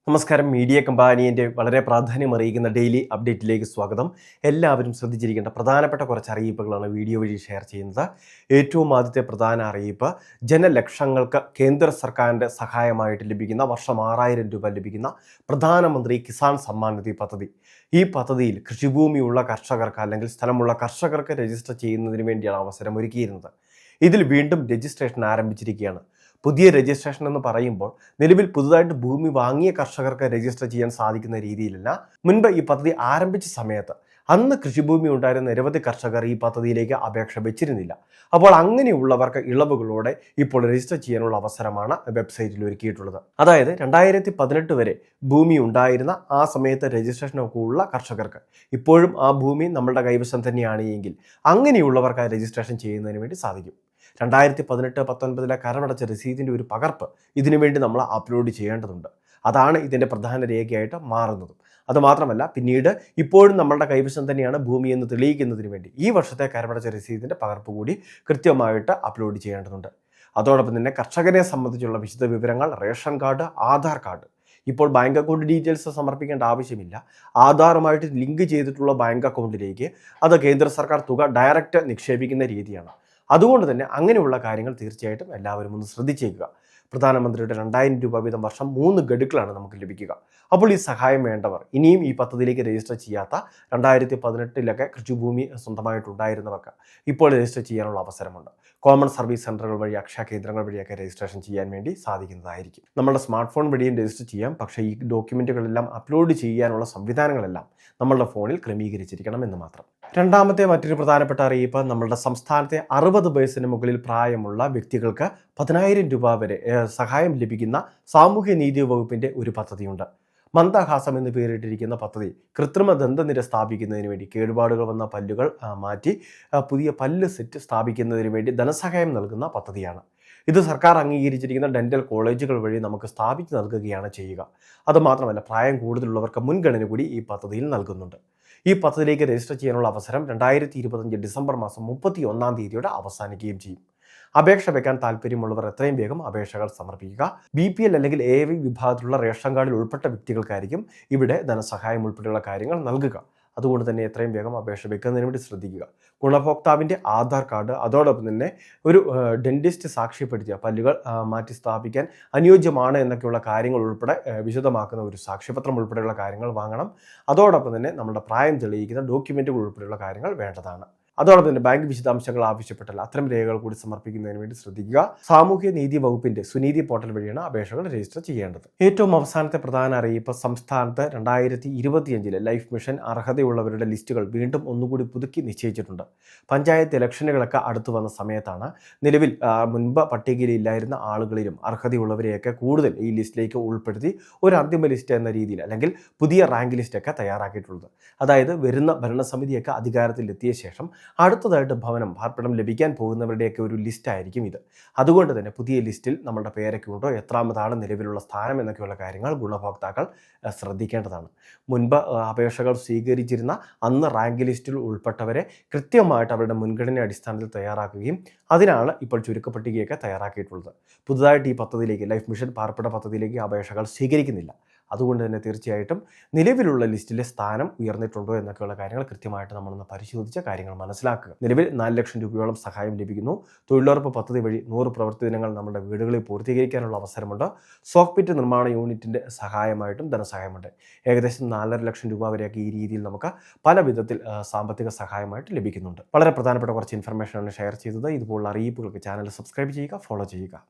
നമസ്കാരം. മീഡിയ കമ്പാനിയൻ്റെ വളരെ പ്രാധാന്യമറിയിക്കുന്ന ഡെയിലി അപ്ഡേറ്റിലേക്ക് സ്വാഗതം. എല്ലാവരും ശ്രദ്ധിച്ചിരിക്കേണ്ട പ്രധാനപ്പെട്ട കുറച്ച് അറിയിപ്പുകളാണ് വീഡിയോ വഴി ഷെയർ ചെയ്യുന്നത്. ഏറ്റവും ആദ്യത്തെ പ്രധാന അറിയിപ്പ്, ജനലക്ഷങ്ങൾക്ക് കേന്ദ്ര സർക്കാരിൻ്റെ സഹായമായിട്ട് ലഭിക്കുന്ന വർഷം 6000 രൂപ ലഭിക്കുന്ന പ്രധാനമന്ത്രി കിസാൻ സമ്മാൻ നിധി പദ്ധതി. ഈ പദ്ധതിയിൽ കൃഷിഭൂമിയുള്ള കർഷകർക്ക് അല്ലെങ്കിൽ സ്ഥലമുള്ള കർഷകർക്ക് രജിസ്റ്റർ ചെയ്യുന്നതിന് വേണ്ടിയാണ് അവസരം ഒരുക്കിയിരുന്നത്. ഇതിൽ വീണ്ടും രജിസ്ട്രേഷൻ ആരംഭിച്ചിരിക്കുകയാണ്. പുതിയ രജിസ്ട്രേഷൻ എന്ന് പറയുമ്പോൾ നിലവിൽ പുതുതായിട്ട് ഭൂമി വാങ്ങിയ കർഷകർക്ക് രജിസ്റ്റർ ചെയ്യാൻ സാധിക്കുന്ന രീതിയിലല്ല. മുൻപ് ഈ പദ്ധതി ആരംഭിച്ച സമയത്ത് അന്ന് കൃഷിഭൂമി ഉണ്ടായിരുന്ന നിരവധി കർഷകർ ഈ പദ്ധതിയിലേക്ക് അപേക്ഷ വെച്ചിരുന്നില്ല. അപ്പോൾ അങ്ങനെയുള്ളവർക്ക് ഇളവുകളോടെ ഇപ്പോൾ രജിസ്റ്റർ ചെയ്യാനുള്ള അവസരമാണ് വെബ്സൈറ്റിൽ ഒരുക്കിയിട്ടുള്ളത്. അതായത് 2018 വരെ ഭൂമി ഉണ്ടായിരുന്ന ആ സമയത്ത് രജിസ്ട്രേഷനൊക്കെ ഉള്ള കർഷകർക്ക് ഇപ്പോഴും ആ ഭൂമി നമ്മളുടെ കൈവശം തന്നെയാണ് എങ്കിൽ അങ്ങനെയുള്ളവർക്ക് രജിസ്ട്രേഷൻ ചെയ്യുന്നതിന് വേണ്ടി സാധിക്കും. 2018-19 കരമടച്ച രസീതിൻ്റെ ഒരു പകർപ്പ് ഇതിനുവേണ്ടി നമ്മൾ അപ്ലോഡ് ചെയ്യേണ്ടതുണ്ട്. അതാണ് ഇതിൻ്റെ പ്രധാന രേഖയായിട്ട് മാറുന്നതും. അതുമാത്രമല്ല, പിന്നീട് ഇപ്പോഴും നമ്മളുടെ കൈവശം തന്നെയാണ് ഭൂമി എന്ന് തെളിയിക്കുന്നതിന് വേണ്ടി ഈ വർഷത്തെ കരമടച്ച രസീതിൻ്റെ പകർപ്പ് കൂടി കൃത്യമായിട്ട് അപ്ലോഡ് ചെയ്യേണ്ടതുണ്ട്. അതോടൊപ്പം തന്നെ കർഷകരെ സംബന്ധിച്ചുള്ള വിശദ വിവരങ്ങൾ, റേഷൻ കാർഡ്, ആധാർ കാർഡ്. ഇപ്പോൾ ബാങ്ക് അക്കൗണ്ട് ഡീറ്റെയിൽസ് സമർപ്പിക്കേണ്ട ആവശ്യമില്ല. ആധാറുമായിട്ട് ലിങ്ക് ചെയ്തിട്ടുള്ള ബാങ്ക് അക്കൗണ്ടിലേക്ക് അത് കേന്ദ്ര സർക്കാർ തുക ഡയറക്റ്റ് നിക്ഷേപിക്കുന്ന രീതിയാണ്. അതുകൊണ്ട് തന്നെ അങ്ങനെയുള്ള കാര്യങ്ങൾ തീർച്ചയായിട്ടും എല്ലാവരും ഒന്ന് ശ്രദ്ധിച്ചേക്കുക. പ്രധാനമന്ത്രിയുടെ 2000 രൂപ വീതം വർഷം 3 ഗഡുക്കളാണ് നമുക്ക് ലഭിക്കുക. അപ്പോൾ ഈ സഹായം വേണ്ടവർ, ഇനിയും ഈ പദ്ധതിയിലേക്ക് രജിസ്റ്റർ ചെയ്യാത്ത 2018 കൃഷിഭൂമി സ്വന്തമായിട്ടുണ്ടായിരുന്നവർക്ക് ഇപ്പോൾ രജിസ്റ്റർ ചെയ്യാനുള്ള അവസരമുണ്ട്. കോമൺ സർവീസ് സെൻ്ററുകൾ വഴി, അക്ഷയ കേന്ദ്രങ്ങൾ വഴിയൊക്കെ രജിസ്ട്രേഷൻ ചെയ്യാൻ വേണ്ടി സാധിക്കുന്നതായിരിക്കും. നമ്മുടെ സ്മാർട്ട് ഫോൺ വഴിയും രജിസ്റ്റർ ചെയ്യാം. പക്ഷേ ഈ ഡോക്യുമെൻറ്റുകളെല്ലാം അപ്ലോഡ് ചെയ്യാനുള്ള സംവിധാനങ്ങളെല്ലാം നമ്മളുടെ ഫോണിൽ ക്രമീകരിച്ചിരിക്കണം എന്ന് മാത്രം. രണ്ടാമത്തെ മറ്റൊരു പ്രധാനപ്പെട്ട അറിയിപ്പ്, നമ്മളുടെ സംസ്ഥാനത്തെ 60 വയസ്സിന് മുകളിൽ പ്രായമുള്ള വ്യക്തികൾക്ക് 10,000 രൂപ വരെ സഹായം ലഭിക്കുന്ന സാമൂഹ്യ നീതി വകുപ്പിൻ്റെ ഒരു പദ്ധതിയുണ്ട്. മന്ദഹാസം എന്ന് പേരിട്ടിരിക്കുന്ന പദ്ധതി കൃത്രിമ ദന്തനിര സ്ഥാപിക്കുന്നതിന് വേണ്ടി, കേടുപാടുകൾ വന്ന പല്ലുകൾ മാറ്റി പുതിയ പല്ല് സെറ്റ് സ്ഥാപിക്കുന്നതിന് വേണ്ടി ധനസഹായം നൽകുന്ന പദ്ധതിയാണ്. ഇത് സർക്കാർ അംഗീകരിച്ചിരിക്കുന്ന ഡെന്റൽ കോളേജുകൾ വഴി നമുക്ക് സ്ഥാപിച്ച് നൽകുകയാണ് ചെയ്യുക. അതുമാത്രമല്ല, പ്രായം കൂടുതലുള്ളവർക്ക് മുൻഗണന കൂടി ഈ പദ്ധതിയിൽ നൽകുന്നുണ്ട്. ഈ പദ്ധതിയിലേക്ക് രജിസ്റ്റർ ചെയ്യാനുള്ള അവസരം 2025 ഡിസംബർ മാസം 31-ാം തീയതിയോടെ അവസാനിക്കുകയും ചെയ്യും. അപേക്ഷ വെക്കാൻ താല്പര്യമുള്ളവർ എത്രയും വേഗം അപേക്ഷകൾ സമർപ്പിക്കുക. BPL അല്ലെങ്കിൽ AV വിഭാഗത്തിലുള്ള റേഷൻ കാർഡിൽ ഉൾപ്പെട്ട വ്യക്തികൾക്കായിരിക്കും ഇവിടെ ധനസഹായം ഉൾപ്പെടെയുള്ള കാര്യങ്ങൾ നൽകുക. അതുകൊണ്ട് തന്നെ എത്രയും വേഗം അപേക്ഷ വെക്കുന്നതിന് വേണ്ടി ശ്രദ്ധിക്കുക. ഗുണഭോക്താവിൻ്റെ ആധാർ കാർഡ്, അതോടൊപ്പം തന്നെ ഒരു ഡെന്റിസ്റ്റ് സാക്ഷ്യപ്പെടുത്തിയ പല്ലുകൾ മാറ്റി സ്ഥാപിക്കാൻ അനുയോജ്യമാണ് എന്നൊക്കെയുള്ള കാര്യങ്ങൾ ഉൾപ്പെടെ വിശദമാക്കുന്ന ഒരു സാക്ഷ്യപത്രം ഉൾപ്പെടെയുള്ള കാര്യങ്ങൾ വാങ്ങണം. അതോടൊപ്പം തന്നെ നമ്മുടെ പ്രായം തെളിയിക്കുന്ന ഡോക്യുമെൻറ്റുകൾ ഉൾപ്പെടെയുള്ള കാര്യങ്ങൾ വേണ്ടതാണ്. അതോടൊപ്പം തന്നെ ബാങ്ക് വിശദാംശങ്ങൾ ആവശ്യപ്പെട്ടാൽ അത്തരം രേഖകൾ കൂടി സമർപ്പിക്കുന്നതിന് വേണ്ടി ശ്രദ്ധിക്കുക. സാമൂഹ്യ നീതി വകുപ്പിന്റെ സുനീതി പോർട്ടൽ വഴിയാണ് അപേക്ഷകൾ രജിസ്റ്റർ ചെയ്യേണ്ടത്. ഏറ്റവും അവസാനത്തെ പ്രധാന അറിയിപ്പ്, സംസ്ഥാനത്ത് 2025 ലൈഫ് മിഷൻ അർഹതയുള്ളവരുടെ ലിസ്റ്റുകൾ വീണ്ടും ഒന്നുകൂടി പുതുക്കി നിശ്ചയിച്ചിട്ടുണ്ട്. പഞ്ചായത്ത് ഇലക്ഷനുകളൊക്കെ അടുത്തു വന്ന സമയത്താണ് നിലവിൽ മുൻപ് പട്ടികയിൽ ഇല്ലായിരുന്ന ആളുകളിലും അർഹതയുള്ളവരെയൊക്കെ കൂടുതൽ ഈ ലിസ്റ്റിലേക്ക് ഉൾപ്പെടുത്തി ഒരു അന്തിമ ലിസ്റ്റ് എന്ന രീതിയിൽ അല്ലെങ്കിൽ പുതിയ റാങ്ക് ലിസ്റ്റൊക്കെ തയ്യാറാക്കിയിട്ടുള്ളത്. അതായത് വരുന്ന ഭരണസമിതിയൊക്കെ അധികാരത്തിലെത്തിയ ശേഷം അടുത്തതായിട്ട് പാർപ്പിടം ലഭിക്കാൻ പോകുന്നവരുടെയൊക്കെ ഒരു ലിസ്റ്റ് ആയിരിക്കും ഇത്. അതുകൊണ്ട് തന്നെ പുതിയ ലിസ്റ്റിൽ നമ്മുടെ പേരൊക്കെ ഉണ്ടോ, എത്രാമതാണ് നിലവിലുള്ള സ്ഥാനം എന്നൊക്കെയുള്ള കാര്യങ്ങൾ ഗുണഭോക്താക്കൾ ശ്രദ്ധിക്കേണ്ടതാണ്. മുൻപ് അപേക്ഷകൾ സ്വീകരിച്ചിരുന്ന അന്ന് റാങ്ക് ലിസ്റ്റിൽ ഉൾപ്പെട്ടവരെ കൃത്യമായിട്ട് അവരുടെ മുൻഗണന അടിസ്ഥാനത്തിൽ തയ്യാറാക്കുകയും അതിനാണ് ഇപ്പോൾ ചുരുക്കപ്പട്ടികയൊക്കെ തയ്യാറാക്കിയിട്ടുള്ളത്. പുതുതായിട്ട് ഈ പദ്ധതിയിലേക്ക്, ലൈഫ് മിഷൻ പാർപ്പിട പദ്ധതിയിലേക്ക് അപേക്ഷകൾ സ്വീകരിക്കുന്നില്ല. അതുകൊണ്ട് തന്നെ തീർച്ചയായിട്ടും നിലവിലുള്ള ലിസ്റ്റിലെ സ്ഥാനം ഉയർന്നിട്ടുണ്ടോ എന്നൊക്കെയുള്ള കാര്യങ്ങൾ കൃത്യമായിട്ട് നമ്മളൊന്ന് പരിശോധിച്ച കാര്യങ്ങൾ മനസ്സിലാക്കുക. നിലവിൽ 4 ലക്ഷം രൂപയോളം സഹായം ലഭിക്കുന്നു. തൊഴിലുറപ്പ് പദ്ധതി വഴി 100 പ്രവൃത്തി ദിനങ്ങൾ നമ്മുടെ വീടുകളിൽ പൂർത്തീകരിക്കാനുള്ള അവസരമുണ്ട്. സോക്പിറ്റ് നിർമ്മാണ യൂണിറ്റിൻ്റെ സഹായമായിട്ടും ധനസഹായമുണ്ട്. ഏകദേശം 4.5 ലക്ഷം രൂപ വരെയൊക്കെ ഈ രീതിയിൽ നമുക്ക് പല വിധത്തിൽ സാമ്പത്തിക സഹായമായിട്ട് ലഭിക്കുന്നുണ്ട്. വളരെ പ്രധാനപ്പെട്ട കുറച്ച് ഇൻഫർമേഷനാണ് ഷെയർ ചെയ്തത്. ഇതുപോലുള്ള അറിയിപ്പുകൾക്ക് ചാനൽ സബ്സ്ക്രൈബ് ചെയ്യുക, ഫോളോ ചെയ്യുക.